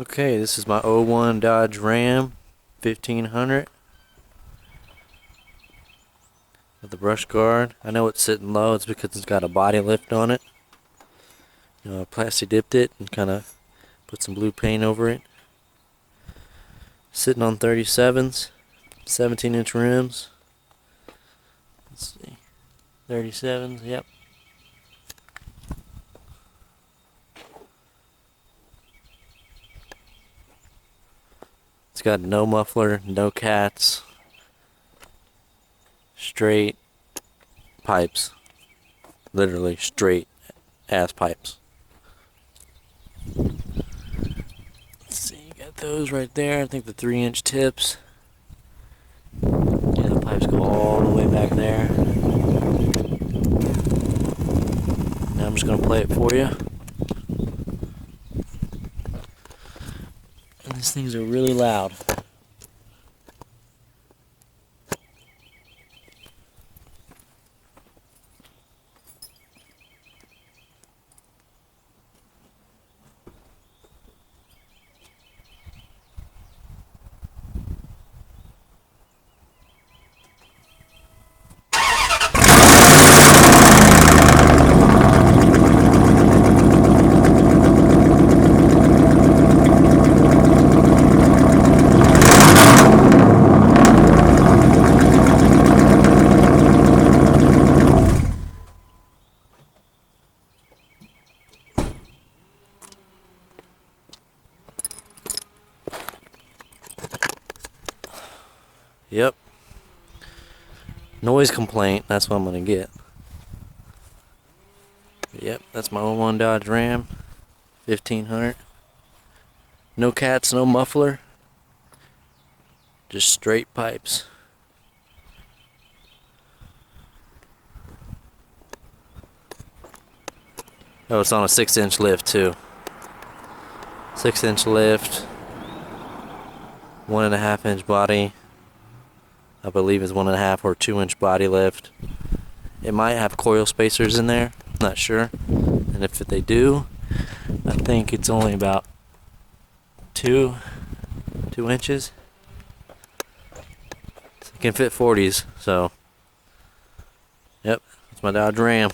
Okay, this is my '01 Dodge Ram 1500 with the brush guard. I know it's sitting low. It's because it's got a body lift on it. I plasti dipped it and kind of put some blue paint over it. Sitting on 37s, 17-inch rims. Let's see, 37s. Yep. It's got no muffler, no cats, straight pipes, literally straight ass pipes. Let's see, you got those right there. I think the 3-inch tips. Yeah, the pipes go all the way back there. Now I'm just gonna play it for you. And these things are really loud. Yep. Noise complaint, that's what I'm gonna get. Yep, that's my '01 Dodge Ram 1500. No cats, no muffler. Just straight pipes. Oh, it's on a 6-inch lift too. 6-inch lift. 1.5-inch body. I believe it's 1.5 or 2-inch body lift. It might have coil spacers in there, not sure. And if they do, I think it's only about 2 inches. It can fit 40s, so yep, that's my Dodge Ram.